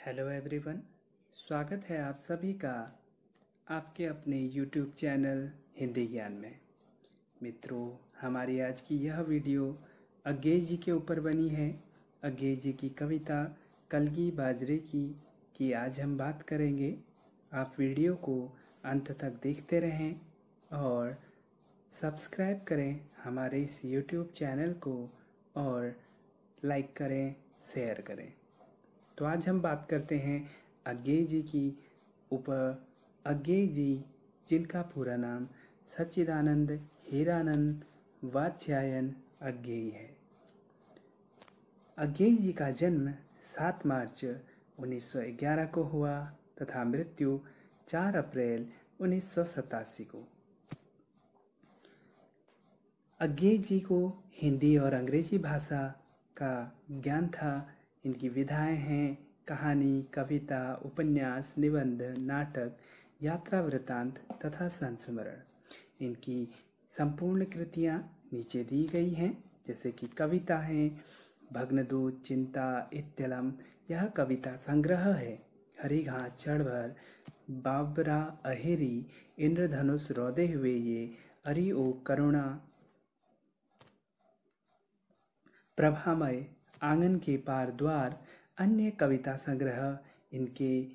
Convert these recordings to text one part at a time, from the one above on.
Hello everyone. स्वागत है आप सभी का आपके अपने यूट्यूब चैनल हिंदी ज्ञान में। मित्रों, हमारी आज की यह वीडियो अज्ञेय जी के ऊपर बनी है। अज्ञेय जी की कविता कलगी बाजरे की आज हम बात करेंगे। आप वीडियो को अंत तक देखते रहें और सब्सक्राइब करें हमारे इस यूट्यूब चैनल को और लाइक करें, शेयर करें। तो आज हम बात करते हैं अज्ञेय जी की ऊपर। अज्ञेय जी, जिनका पूरा नाम सच्चिदानंद हीरानंद वात्स्यायन अज्ञेय है। अज्ञेय जी का जन्म 7 मार्च 1911 को हुआ तथा मृत्यु 4 अप्रैल 1987 को। अज्ञेय जी को हिंदी और अंग्रेजी भाषा का ज्ञान था। इनकी विधाएं हैं कहानी, कविता, उपन्यास, निबंध, नाटक, यात्रा वृत्तांत तथा संस्मरण। इनकी संपूर्ण कृतियाँ नीचे दी गई हैं, जैसे कि कविता हैं भग्नदूत, चिंता, इत्यलम, यह कविता संग्रह है। हरी घास चढ़ भर, बाबरा अहेरी, इंद्रधनुष रौदे हुए ये, अरि ओ करुणा, प्रभामय, आंगन के पार द्वार, अन्य कविता संग्रह इनके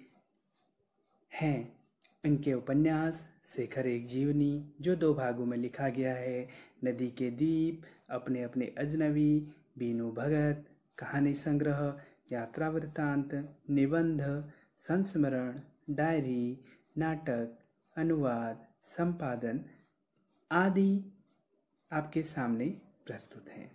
हैं। इनके उपन्यास शेखर एक जीवनी, जो 2 भागों में लिखा गया है, नदी के दीप, अपने अपने अजनबी, बीनू भगत, कहानी संग्रह, यात्रा वृत्तांत, निबंध, संस्मरण, डायरी, नाटक, अनुवाद, संपादन आदि आपके सामने प्रस्तुत हैं।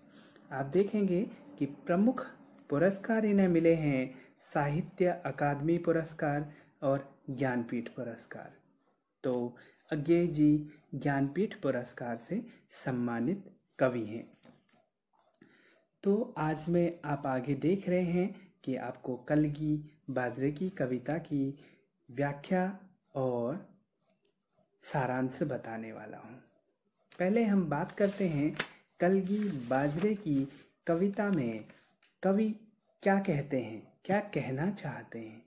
आप देखेंगे कि प्रमुख पुरस्कार इन्हें मिले हैं साहित्य अकादमी पुरस्कार और ज्ञानपीठ पुरस्कार। तो अज्ञेय जी ज्ञानपीठ पुरस्कार से सम्मानित कवि हैं। तो आज में आप आगे देख रहे हैं कि आपको कलगी बाजरे की कविता की व्याख्या और सारांश बताने वाला हूँ। पहले हम बात करते हैं कलगी बाजरे की कविता में कवि क्या कहते हैं, क्या कहना चाहते हैं।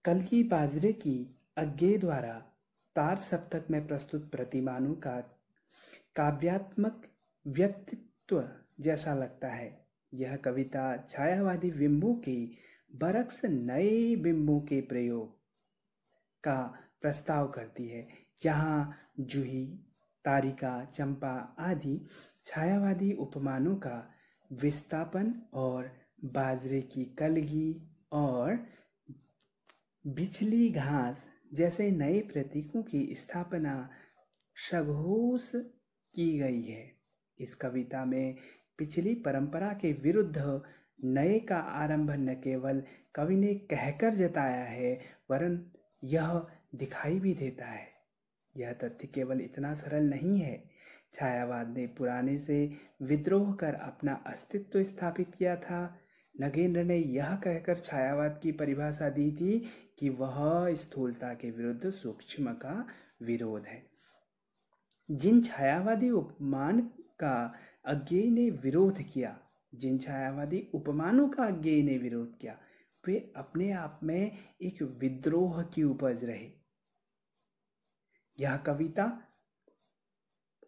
कलगी बाजरे की अज्ञेय द्वारा तार सप्तक में प्रस्तुत प्रतिमानों का काव्यात्मक व्यक्तित्व जैसा लगता है। यह कविता छायावादी बिंबों के बरक्स नए बिंबों के प्रयोग का प्रस्ताव करती है। यहाँ जूही, तारिका, चंपा आदि छायावादी उपमानों का विस्थापन और बाजरे की कलगी और बिछली घास जैसे नए प्रतीकों की स्थापना सघोष की गई है। इस कविता में पिछली परंपरा के विरुद्ध नए का आरंभ न केवल कवि ने कहकर जताया है, वरन यह दिखाई भी देता है। यह तथ्य केवल इतना सरल नहीं है। छायावाद ने पुराने से विद्रोह कर अपना अस्तित्व स्थापित किया था। नगेंद्र ने यह कहकर छायावाद की परिभाषा दी थी कि वह स्थूलता के विरुद्ध सूक्ष्म का विरोध है। जिन छायावादी उपमान का अज्ञेय ने विरोध किया, जिन छायावादी उपमानों का अज्ञेय ने विरोध किया, वे अपने आप में एक विद्रोह की उपज रहे। यह कविता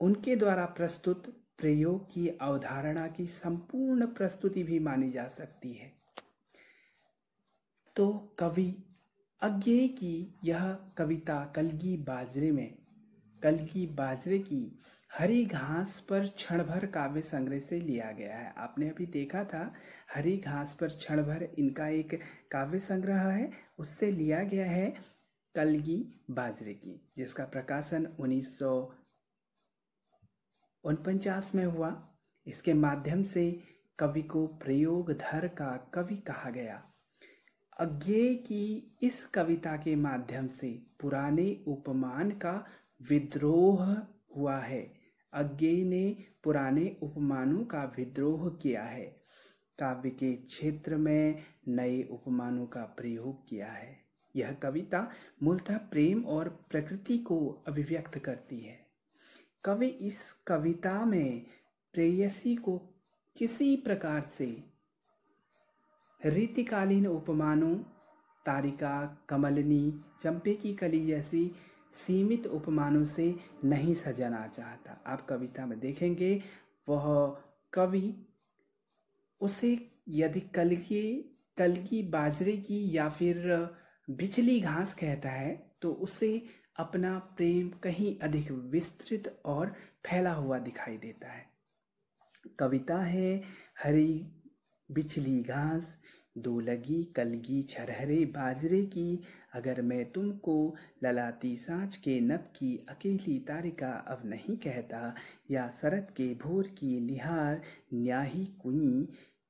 उनके द्वारा प्रस्तुत प्रयोग की अवधारणा की संपूर्ण प्रस्तुति भी मानी जा सकती है। तो कवि अज्ञेय की यह कविता कलगी बाजरे की हरी घास पर क्षण भर काव्य संग्रह से लिया गया है। आपने अभी देखा था हरी घास पर क्षण भर, इनका एक काव्य संग्रह है, उससे लिया गया है कलगी बाजरे की, जिसका प्रकाशन 1949 में हुआ। इसके माध्यम से कवि को प्रयोगधर का कवि कहा गया। अज्ञेय की इस कविता के माध्यम से पुराने उपमान का विद्रोह हुआ है। अज्ञेय ने पुराने उपमानों का विद्रोह किया है। काव्य के क्षेत्र में नए उपमानों का प्रयोग किया है। यह कविता मूलतः प्रेम और प्रकृति को अभिव्यक्त करती है। कवि इस कविता में प्रेयसी को किसी प्रकार से रीतिकालीन उपमानों तारिका, कमलनी, चंपे की कली जैसी सीमित उपमानों से नहीं सजाना चाहता। आप कविता में देखेंगे वह कवि उसे यदि कलगी बाजरे की या फिर बिचली घास कहता है तो उसे अपना प्रेम कहीं अधिक विस्तृत और फैला हुआ दिखाई देता है। कविता है हरी बिचली घास, दो लगी कलगी छरहरे बाजरे की, अगर मैं तुमको ललाती सांझ के नभ की अकेली तारिका अब नहीं कहता, या शरद के भोर की निहार न्याही कुई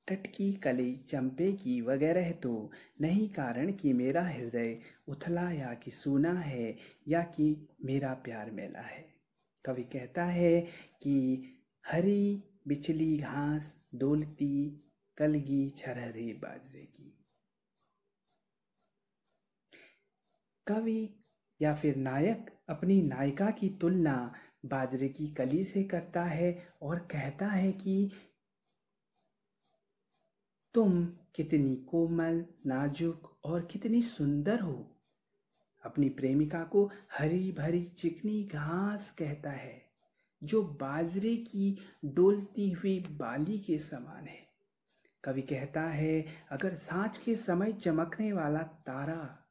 टटकी कली चंपे की वगैरह, तो नहीं कारण कि मेरा हृदय उथला या कि सूना है या कि मेरा प्यार मैला है। कवि कहता है कि हरी बिचली घास डोलती कलगी छरहरे बाजरे की। कवि या फिर नायक अपनी नायिका की तुलना बाजरे की कली से करता है और कहता है कि तुम कितनी कोमल, नाजुक और कितनी सुंदर हो। अपनी प्रेमिका को हरी भरी चिकनी घास कहता है जो बाजरे की डोलती हुई बाली के समान है। कवि कहता है अगर सांझ के समय चमकने वाला तारा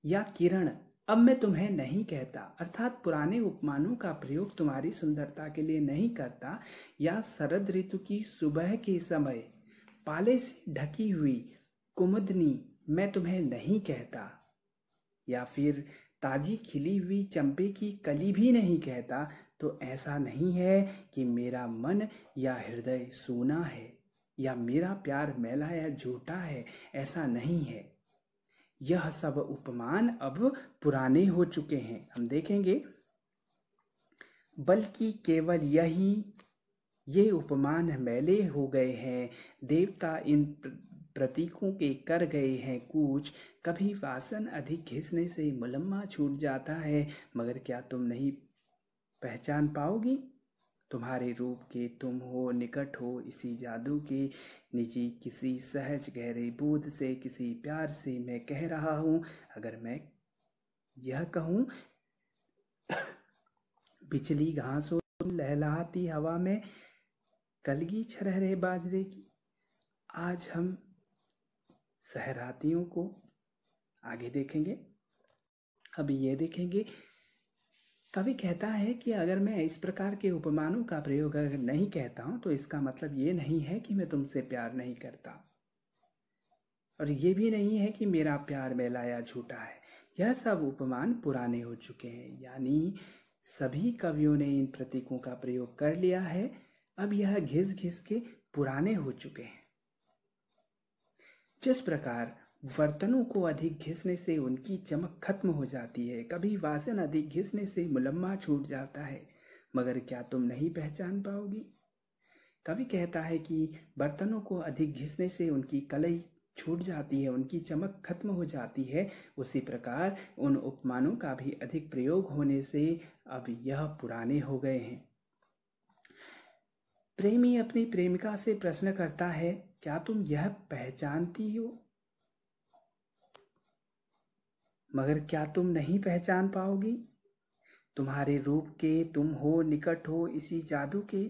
या किरण अब मैं तुम्हें नहीं कहता, अर्थात पुराने उपमानों का प्रयोग तुम्हारी सुंदरता के लिए नहीं करता, या शरद ऋतु की सुबह के समय पाले से ढकी हुई कुमुदनी मैं तुम्हें नहीं कहता, या फिर ताजी खिली हुई चंपे की कली भी नहीं कहता, तो ऐसा नहीं है कि मेरा मन या हृदय सूना है या मेरा प्यार मैला या झूठा है। ऐसा नहीं है। यह सब उपमान अब पुराने हो चुके हैं, हम देखेंगे, बल्कि केवल ये उपमान मैले हो गए हैं। देवता इन प्रतीकों के कर गए हैं कूच। कभी वासन अधिक घिसने से मुलम्मा छूट जाता है, मगर क्या तुम नहीं पहचान पाओगी? तुम्हारे रूप के तुम हो निकट हो इसी जादू के, निजी किसी सहज गहरे बोध से किसी प्यार से मैं कह रहा हूँ। अगर मैं यह कहूँ बिचली घास हो तुम लहलहाती हवा में कलगी छरहरे बाजरे की। आज हम सहरातियों को आगे देखेंगे। अभी ये देखेंगे, कवि कहता है कि अगर मैं इस प्रकार के उपमानों का प्रयोग अगर नहीं कहता हूं तो इसका मतलब ये नहीं है कि मैं तुमसे प्यार नहीं करता, और ये भी नहीं है कि मेरा प्यार मैला या झूठा है। यह सब उपमान पुराने हो चुके हैं, यानी सभी कवियों ने इन प्रतीकों का प्रयोग कर लिया है। अब यह घिस घिस के पुराने हो चुके हैं। जिस प्रकार बर्तनों को अधिक घिसने से उनकी चमक खत्म हो जाती है, कभी वासन अधिक घिसने से मुलम्मा छूट जाता है, मगर क्या तुम नहीं पहचान पाओगी? कवि कहता है कि बर्तनों को अधिक घिसने से उनकी कलई छूट जाती है, उनकी चमक खत्म हो जाती है। उसी प्रकार उन उपमानों का भी अधिक प्रयोग होने से अब यह पुराने हो गए हैं। प्रेमी अपनी प्रेमिका से प्रश्न करता है, क्या तुम यह पहचानती हो? मगर क्या तुम नहीं पहचान पाओगी? तुम्हारे रूप के तुम हो निकट हो इसी जादू के,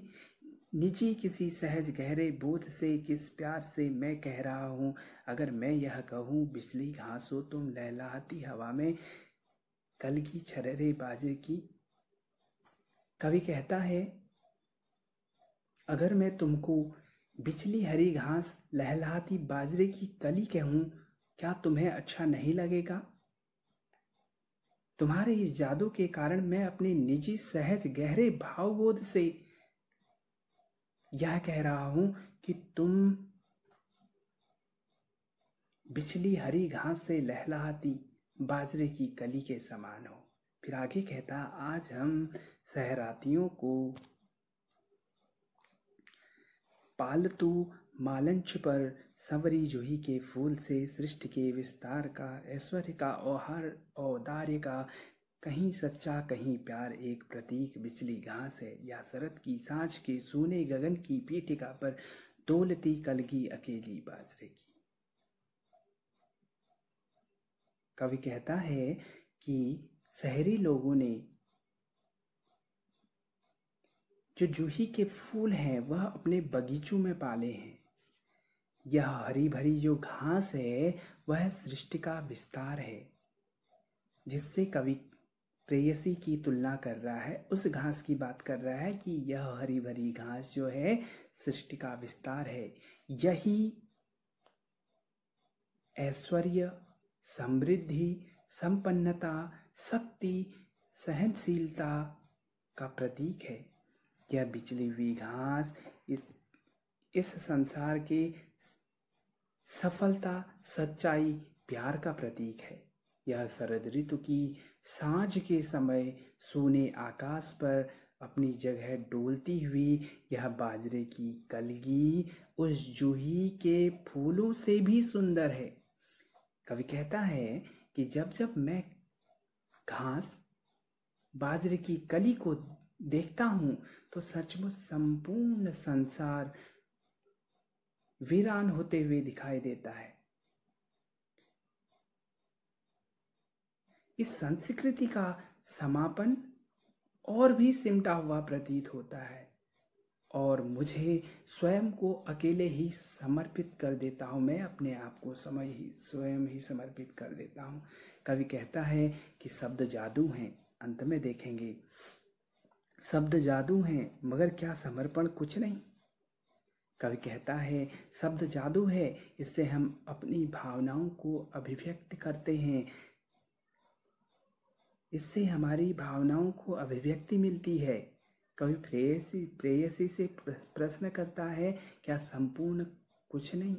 निजी किसी सहज गहरे बोध से किस प्यार से मैं कह रहा हूँ। अगर मैं यह कहूँ बिजली घास हो तुम लहलहाती हवा में कलगी छरहरे बाजे की। कवि कहता है अगर मैं तुमको बिचली हरी घास लहलहाती बाजरे की कली कहूँ, क्या तुम्हें अच्छा नहीं लगेगा? तुम्हारे इस जादू के कारण मैं अपने निजी सहज गहरे भावबोध से यह कह रहा हूं कि तुम बिचली हरी घास से लहलहाती बाजरे की कली के समान हो। फिर आगे कहता, आज हम सहरातियों को पालतू मालंच पर संवरी जूही के फूल से सृष्टि के विस्तार का, ऐश्वर्य का, औदार्य का, कहीं सच्चा कहीं प्यार एक प्रतीक बिचली घास है, या शरद की सांझ के सूने गगन की पीठिका पर डोलती कलगी अकेली बाजरे की। कवि कहता है कि शहरी लोगों ने जो जूही के फूल हैं वह अपने बगीचों में पाले हैं। यह हरी भरी जो घास है वह सृष्टि का विस्तार है। जिससे कवि प्रेयसी की तुलना कर रहा है, उस घास की बात कर रहा है कि यह हरी भरी घास जो है सृष्टि का विस्तार है। यही ऐश्वर्य, समृद्धि, संपन्नता, शक्ति, सहनशीलता का प्रतीक है। यह बिछली हुई घास इस संसार के सफलता, सच्चाई, प्यार का प्रतीक है। यह शरद ऋतु की सांझ के समय सोने आकाश पर अपनी जगह डोलती हुई यह बाजरे की कलगी उस जूही के फूलों से भी सुंदर है। कवि कहता है कि जब जब मैं घास, बाजरे की कली को देखता हूं तो सचमुच संपूर्ण संसार वीरान होते हुए दिखाई देता है। इस संस्कृति का समापन और भी सिमटा हुआ प्रतीत होता है और मुझे स्वयं को अकेले ही समर्पित कर देता हूँ। मैं अपने आप को स्वयं ही समर्पित कर देता हूँ। कवि कहता है कि शब्द जादू हैं, अंत में देखेंगे। शब्द जादू हैं मगर क्या समर्पण कुछ नहीं। कवि कहता है शब्द जादू है, इससे हम अपनी भावनाओं को अभिव्यक्त करते हैं, इससे हमारी भावनाओं को अभिव्यक्ति मिलती है। कवि प्रेयसी से प्रश्न करता है क्या संपूर्ण कुछ नहीं,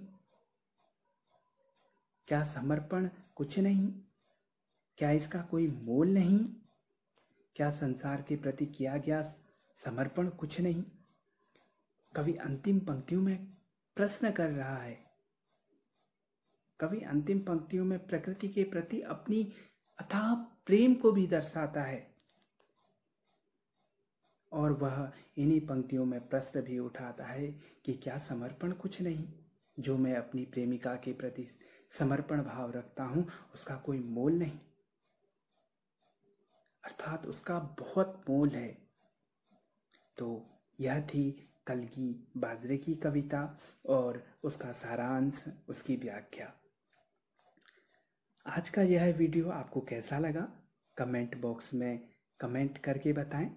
क्या समर्पण कुछ नहीं, क्या इसका कोई मोल नहीं, क्या संसार के प्रति किया गया समर्पण कुछ नहीं। कवि अंतिम पंक्तियों में प्रश्न कर रहा है। कवि अंतिम पंक्तियों में प्रकृति के प्रति अपनी अथाह प्रेम को भी दर्शाता है और वह इन्हीं पंक्तियों में प्रश्न भी उठाता है कि क्या समर्पण कुछ नहीं। जो मैं अपनी प्रेमिका के प्रति समर्पण भाव रखता हूं उसका कोई मोल नहीं, अर्थात उसका बहुत मोल है। तो यह थी कलगी बाजरे की कविता और उसका सारांश, उसकी व्याख्या। आज का यह वीडियो आपको कैसा लगा कमेंट बॉक्स में कमेंट करके बताएं,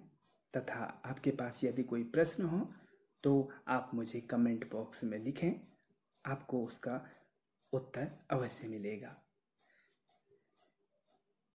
तथा आपके पास यदि कोई प्रश्न हो तो आप मुझे कमेंट बॉक्स में लिखें, आपको उसका उत्तर अवश्य मिलेगा।